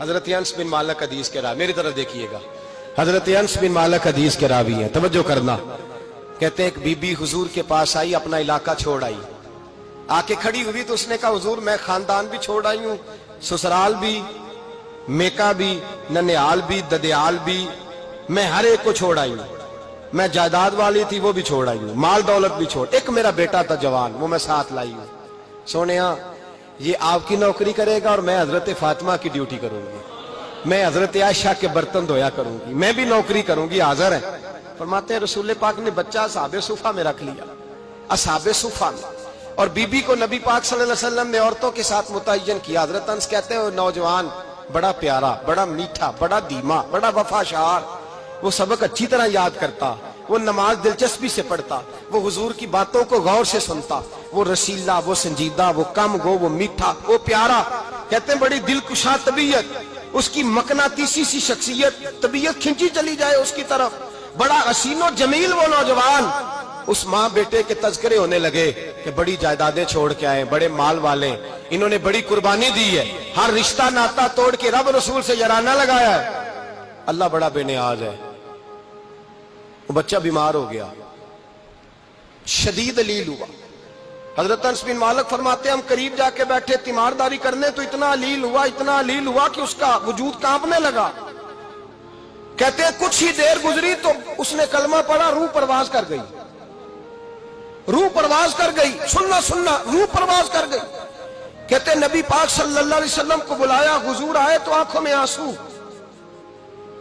حضرت انس بن مالک حدیث کے راوی، میری طرف دیکھیے گا، حضرت انس بن مالک حدیث کے راوی ہیں، توجہ کرنا۔ کہتے ہیں ایک بی بی حضور کے پاس آئی، اپنا علاقہ چھوڑ آئی، آ کے کھڑی ہوئی تو اس نے کہا حضور میں خاندان بھی چھوڑ آئی ہوں، سسرال بھی، میکا بھی، ننیال بھی، ددیال بھی، میں ہر ایک کو چھوڑ آئی ہوں، میں جائیداد والی تھی وہ بھی چھوڑ آئی ہوں، مال دولت بھی چھوڑ، ایک میرا بیٹا تھا جوان وہ میں ساتھ لائی ہوں۔ سونیا یہ آپ کی نوکری کرے گا اور میں حضرت فاطمہ کی ڈیوٹی کروں گی، میں حضرت عائشہ کے برتن دھویا کروں گی، میں بھی نوکری کروں گی، حاضر ہے۔ فرماتے ہیں رسول پاک نے بچہ اصحاب صفہ میں رکھ لیا، اصحاب صفہ میں، اور بی بی کو نبی پاک صلی اللہ علیہ وسلم نے عورتوں کے ساتھ متعین کیا۔ حضرت انس کہتے ہیں وہ نوجوان بڑا پیارا، بڑا میٹھا، بڑا دھیما، بڑا وفاشار، وہ سبق اچھی طرح یاد کرتا، وہ نماز دلچسپی سے پڑھتا، وہ حضور کی باتوں کو غور سے سنتا، وہ رسیلا، وہ سنجیدہ، وہ کم گو، وہ میٹھا، وہ پیارا۔ کہتے ہیں بڑی دلکشا طبیعت، اس کی مقناطیسی سی شخصیت، طبیعت کھنچی چلی جائے اس کی طرف، بڑا حسین و جمیل وہ نوجوان۔ اس ماں بیٹے کے تذکرے ہونے لگے کہ بڑی جائیدادیں چھوڑ کے آئے، بڑے مال والے، انہوں نے بڑی قربانی دی ہے، ہر رشتہ ناتا توڑ کے رب رسول سے یارانہ لگایا ہے، اللہ بڑا بے نیاز ہے۔ وہ بچہ بیمار ہو گیا، شدید علیل ہوا۔ حضرت انس بن مالک فرماتے ہیں ہم قریب جا کے بیٹھے تیمارداری کرنے تو اتنا علیل ہوا کہ اس کا وجود کانپنے لگا۔ کہتے ہیں کچھ ہی دیر گزری تو اس نے کلمہ پڑھا، روح پرواز کر گئی، روح پرواز کر گئی، سننا روح پرواز کر گئی۔ کہتے ہیں نبی پاک صلی اللہ علیہ وسلم کو بلایا، حضور آئے تو آنکھوں میں آنسو۔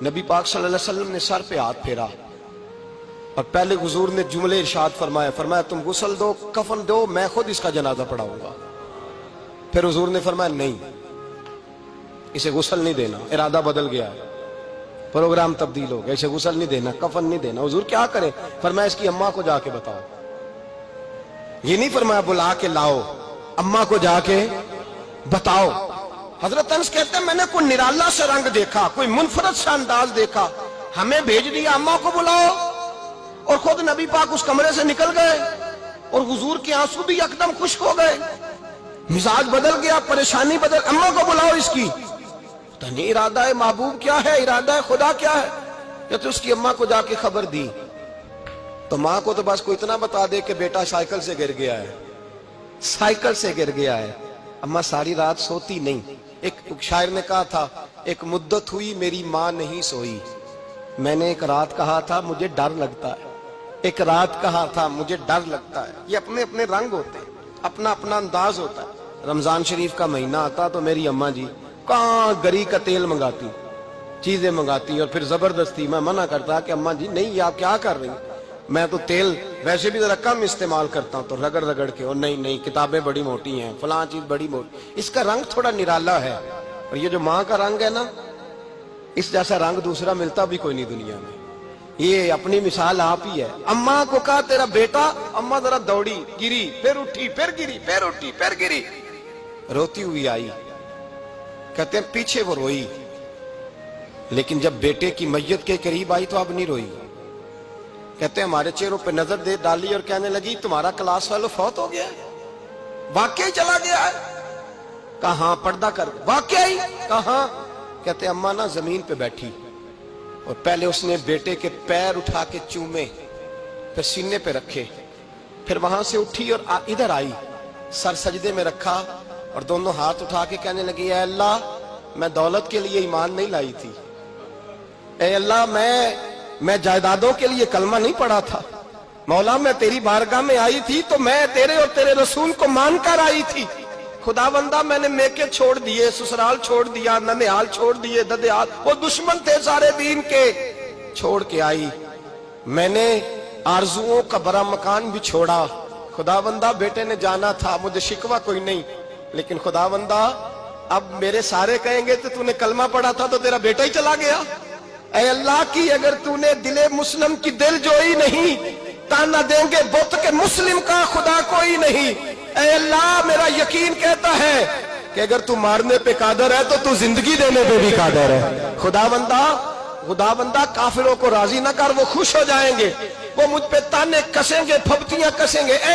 نبی پاک صلی اللہ علیہ وسلم نے سر پہ ہاتھ پھیرا اور پہلے حضور نے جملے ارشاد فرمایا تم غسل دو، کفن دو، میں خود اس کا جنازہ پڑھاؤں گا۔ پھر حضور نے فرمایا نہیں، اسے غسل نہیں دینا، ارادہ بدل گیا ہے، پروگرام تبدیل ہو گیا، اسے غسل نہیں دینا، کفن نہیں دینا۔ حضور کیا کرے؟ فرمایا اس کی اماں کو جا کے بتاؤ۔ یہ نہیں فرمایا بلا کے لاؤ، اماں کو جا کے بتاؤ۔ حضرت انس کہتے ہیں میں نے کوئی نرالا سے رنگ دیکھا، کوئی منفرد سا انداز دیکھا، ہمیں بھیج دیا اماں کو بلاؤ، اور خود نبی پاک اس کمرے سے نکل گئے اور حضور کے آنسو بھی یکدم خشک ہو گئے، مزاج بدل گیا، پریشانی بدل، اماں کو بلاؤ اس کی۔ پتہ نہیں ارادہ محبوب کیا ہے، ارادہ خدا کیا ہے۔ کہ اس کی اماں کو جا کے خبر دی تو ماں کو تو بس کوئی اتنا بتا دے کہ بیٹا سائیکل سے گر گیا ہے، سائیکل سے گر گیا ہے۔ اماں ساری رات سوتی نہیں۔ ایک شاعر نے کہا تھا ایک مدت ہوئی میری ماں نہیں سوئی، میں نے ایک رات کہا تھا مجھے ڈر لگتا ہے، ایک رات کہا تھا مجھے ڈر لگتا ہے۔ یہ اپنے اپنے رنگ ہوتے ہیں، اپنا اپنا انداز ہوتا ہے۔ رمضان شریف کا مہینہ آتا تو میری اماں جی کہاں گری کا تیل منگاتی، چیزیں منگاتی، اور پھر زبردستی میں منع کرتا کہ اماں جی نہیں، آپ کیا کر رہی ہیں، میں تو تیل ویسے بھی ذرا کم استعمال کرتا ہوں، تو رگڑ رگڑ کے، اور نہیں کتابیں بڑی موٹی ہیں، فلاں چیز بڑی موٹی، اس کا رنگ تھوڑا نرالا ہے۔ اور یہ جو ماں کا رنگ ہے نا، اس جیسا رنگ دوسرا ملتا بھی کوئی نہیں دنیا میں۔ یہ اپنی مثال آپ ہی ہے۔ اماں کو کہا تیرا بیٹا، اماں ذرا دوڑی، گری، پھر اٹھی، پھر گری، پھر اٹھی، پھر گری، روتی ہوئی آئی۔ کہتے ہیں پیچھے وہ روئی، لیکن جب بیٹے کی میت کے قریب آئی تو اب نہیں روئی۔ کہتے ہیں ہمارے چہروں پہ نظر دے ڈالی اور کہنے لگی تمہارا کلاس فیلو فوت ہو گیا ہے، واقعی چلا گیا ہے؟ کہاں پردہ کر، واقعی کہاں؟ کہتے ہیں اماں نا زمین پہ بیٹھی اور پہلے اس نے بیٹے کے پیر اٹھا کے چومے، پھر سینے پہ رکھے، پھر وہاں سے اٹھی اور ادھر آئی، سر سجدے میں رکھا اور دونوں ہاتھ اٹھا کے کہنے لگی اے اللہ میں دولت کے لیے ایمان نہیں لائی تھی، اے اللہ میں جائیدادوں کے لیے کلمہ نہیں پڑھا تھا، مولا میں تیری بارگاہ میں آئی تھی تو میں تیرے اور تیرے رسول کو مان کر آئی تھی، خدا بندہ میں نے میکے چھوڑ دیے، سسرال چھوڑ دیا، ننیال چھوڑ دیے، ددیال، وہ دشمن تھے سارے دین کے، چھوڑ کے آئی، میں نے آرزوؤں کا بڑا مکان بھی چھوڑا، خدا بندہ بیٹے نے جانا تھا، مجھے شکوہ کوئی نہیں، لیکن خدا بندہ اب میرے سارے کہیں گے تو نے کلمہ پڑھا تھا تو تیرا بیٹا ہی چلا گیا، اے اللہ کی اگر تو نے دل مسلم کی دل جوئی نہیں، تانا دیں گے بت کے مسلم کا خدا کوئی نہیں، اے اللہ میرا یقین کہتا ہے کہ اگر تو مارنے پہ قادر ہے تو زندگی دینے پہ بھی قادر ہے، خدا بندہ کافروں کو راضی نہ کر، وہ خوش ہو جائیں گے، وہ مجھ پہ تانے کسیں گے، پھپتیاں کسیں گے، اے